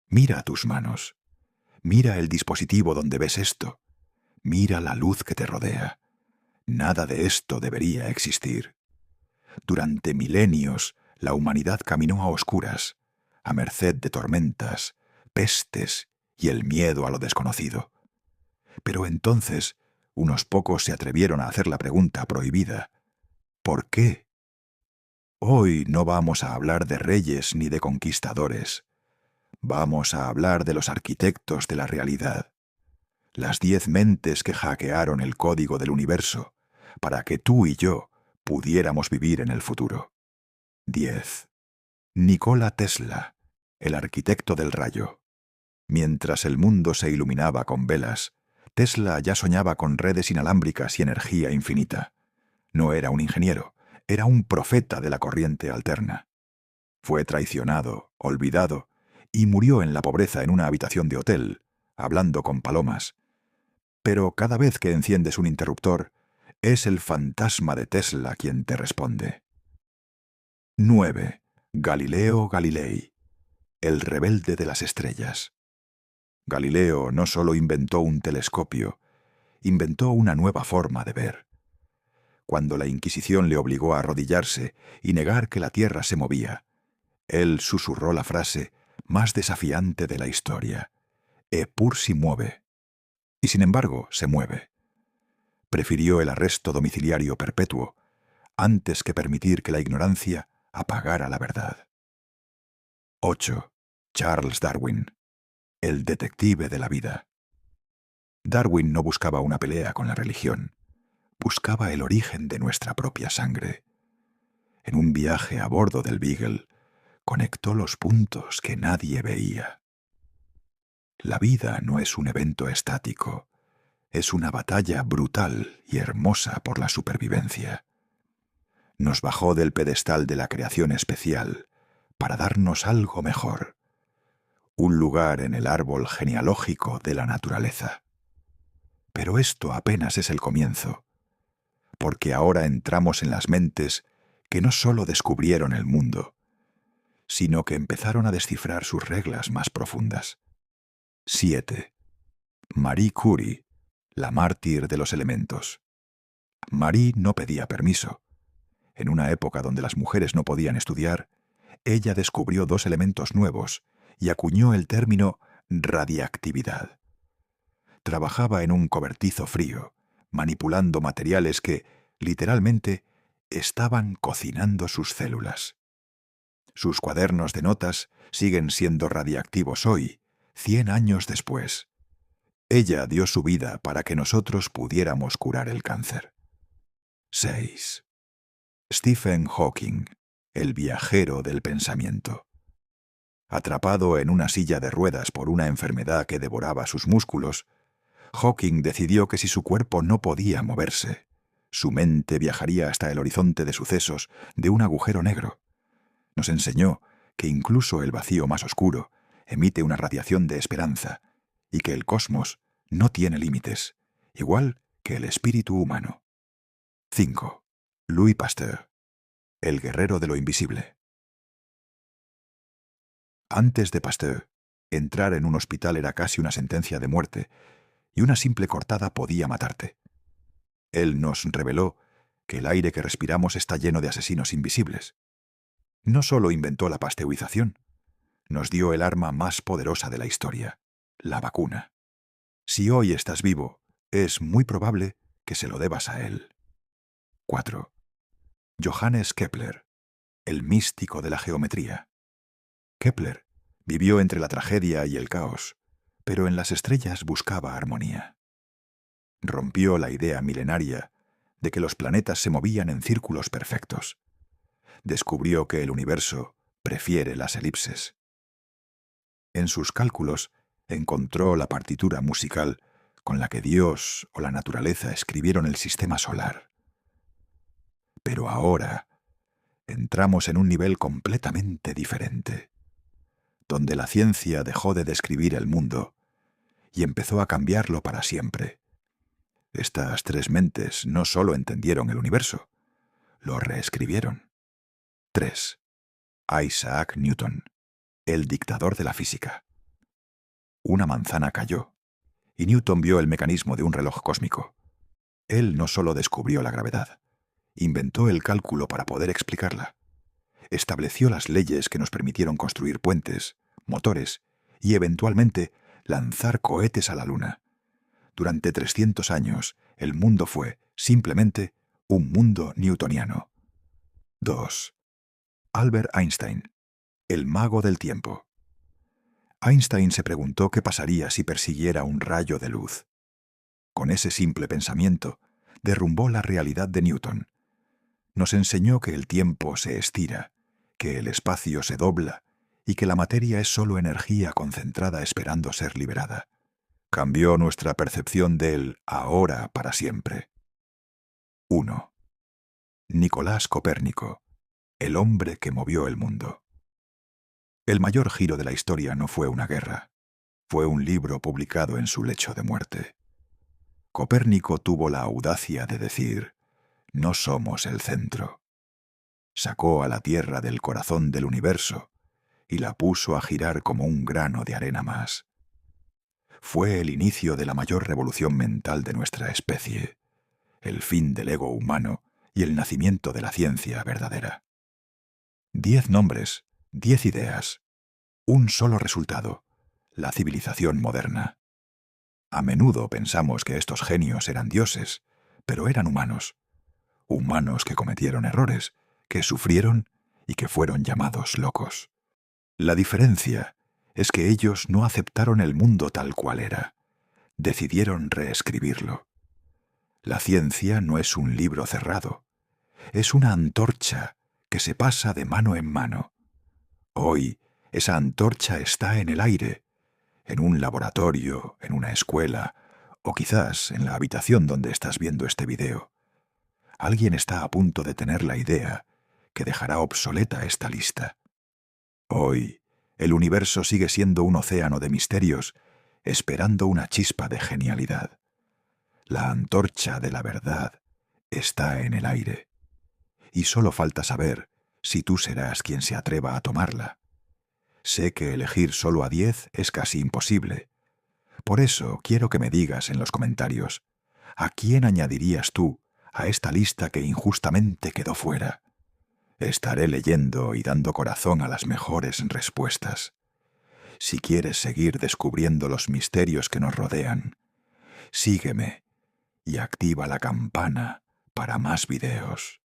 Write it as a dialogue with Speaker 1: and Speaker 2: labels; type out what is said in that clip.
Speaker 1: Mira tus manos. Mira el dispositivo donde ves esto. Mira la luz que te rodea. Nada de esto debería existir. Durante milenios, la humanidad caminó a oscuras, a merced de tormentas, pestes y el miedo a lo desconocido. Pero entonces, unos pocos se atrevieron a hacer la pregunta prohibida: ¿por qué? Hoy no vamos a hablar de reyes ni de conquistadores. Vamos a hablar de los arquitectos de la realidad. Las 10 mentes que hackearon el código del universo para que tú y yo pudiéramos vivir en el futuro. 10. Nikola Tesla, el arquitecto del rayo. Mientras el mundo se iluminaba con velas, Tesla ya soñaba con redes inalámbricas y energía infinita. No era un ingeniero, era un profeta de la corriente alterna. Fue traicionado, olvidado, y murió en la pobreza en una habitación de hotel, hablando con palomas. Pero cada vez que enciendes un interruptor, es el fantasma de Tesla quien te responde. 9. Galileo Galilei, el rebelde de las estrellas. Galileo no solo inventó un telescopio, inventó una nueva forma de ver. Cuando la Inquisición le obligó a arrodillarse y negar que la Tierra se movía, él susurró la frase más desafiante de la historia: «Eppur si mueve». Y sin embargo, se mueve. Prefirió el arresto domiciliario perpetuo antes que permitir que la ignorancia apagara la verdad. 8. Charles Darwin, el detective de la vida. Darwin no buscaba una pelea con la religión, buscaba el origen de nuestra propia sangre. En un viaje a bordo del Beagle, conectó los puntos que nadie veía. La vida no es un evento estático, es una batalla brutal y hermosa por la supervivencia. Nos bajó del pedestal de la creación especial para darnos algo mejor, un lugar en el árbol genealógico de la naturaleza. Pero esto apenas es el comienzo, porque ahora entramos en las mentes que no solo descubrieron el mundo, sino que empezaron a descifrar sus reglas más profundas. 7. Marie Curie, la mártir de los elementos. Marie no pedía permiso. En una época donde las mujeres no podían estudiar, ella descubrió 2 elementos nuevos y acuñó el término radiactividad. Trabajaba en un cobertizo frío, manipulando materiales que, literalmente, estaban cocinando sus células. Sus cuadernos de notas siguen siendo radiactivos hoy, 100 años después. Ella dio su vida para que nosotros pudiéramos curar el cáncer. 6. Stephen Hawking, el viajero del pensamiento. Atrapado en una silla de ruedas por una enfermedad que devoraba sus músculos, Hawking decidió que si su cuerpo no podía moverse, su mente viajaría hasta el horizonte de sucesos de un agujero negro. Nos enseñó que incluso el vacío más oscuro emite una radiación de esperanza y que el cosmos no tiene límites, igual que el espíritu humano. 5. Louis Pasteur, el guerrero de lo invisible. Antes de Pasteur, entrar en un hospital era casi una sentencia de muerte, y una simple cortada podía matarte. Él nos reveló que el aire que respiramos está lleno de asesinos invisibles. No solo inventó la pasteurización, nos dio el arma más poderosa de la historia, la vacuna. Si hoy estás vivo, es muy probable que se lo debas a él. 4. Johannes Kepler, el místico de la geometría. Kepler vivió entre la tragedia y el caos, pero en las estrellas buscaba armonía. Rompió la idea milenaria de que los planetas se movían en círculos perfectos. Descubrió que el universo prefiere las elipses. En sus cálculos encontró la partitura musical con la que Dios o la naturaleza escribieron el sistema solar. Pero ahora entramos en un nivel completamente diferente, donde la ciencia dejó de describir el mundo y empezó a cambiarlo para siempre. Estas 3 mentes no solo entendieron el universo, lo reescribieron. 3. Isaac Newton, el dictador de la física. Una manzana cayó, y Newton vio el mecanismo de un reloj cósmico. Él no solo descubrió la gravedad, inventó el cálculo para poder explicarla. Estableció las leyes que nos permitieron construir puentes, motores y, eventualmente, lanzar cohetes a la Luna. Durante 300 años, el mundo fue, simplemente, un mundo newtoniano. 2. Albert Einstein, el mago del tiempo. Einstein se preguntó qué pasaría si persiguiera un rayo de luz. Con ese simple pensamiento, derrumbó la realidad de Newton. Nos enseñó que el tiempo se estira, que el espacio se dobla y que la materia es solo energía concentrada esperando ser liberada. Cambió nuestra percepción del ahora para siempre. 1. Nicolás Copérnico, el hombre que movió el mundo. El mayor giro de la historia no fue una guerra, fue un libro publicado en su lecho de muerte. Copérnico tuvo la audacia de decir: no somos el centro. Sacó a la Tierra del corazón del universo y la puso a girar como un grano de arena más. Fue el inicio de la mayor revolución mental de nuestra especie, el fin del ego humano y el nacimiento de la ciencia verdadera. 10 nombres, 10 ideas, un solo resultado: la civilización moderna. A menudo pensamos que estos genios eran dioses, pero eran humanos. Humanos que cometieron errores, que sufrieron y que fueron llamados locos. La diferencia es que ellos no aceptaron el mundo tal cual era. Decidieron reescribirlo. La ciencia no es un libro cerrado. Es una antorcha que se pasa de mano en mano. Hoy, esa antorcha está en el aire, en un laboratorio, en una escuela, o quizás en la habitación donde estás viendo este video. Alguien está a punto de tener la idea que dejará obsoleta esta lista. Hoy, el universo sigue siendo un océano de misterios, esperando una chispa de genialidad. La antorcha de la verdad está en el aire. Y solo falta saber si tú serás quien se atreva a tomarla. Sé que elegir solo a 10 es casi imposible. Por eso quiero que me digas en los comentarios, ¿a quién añadirías tú a esta lista que injustamente quedó fuera? Estaré leyendo y dando corazón a las mejores respuestas. Si quieres seguir descubriendo los misterios que nos rodean, sígueme y activa la campana para más videos.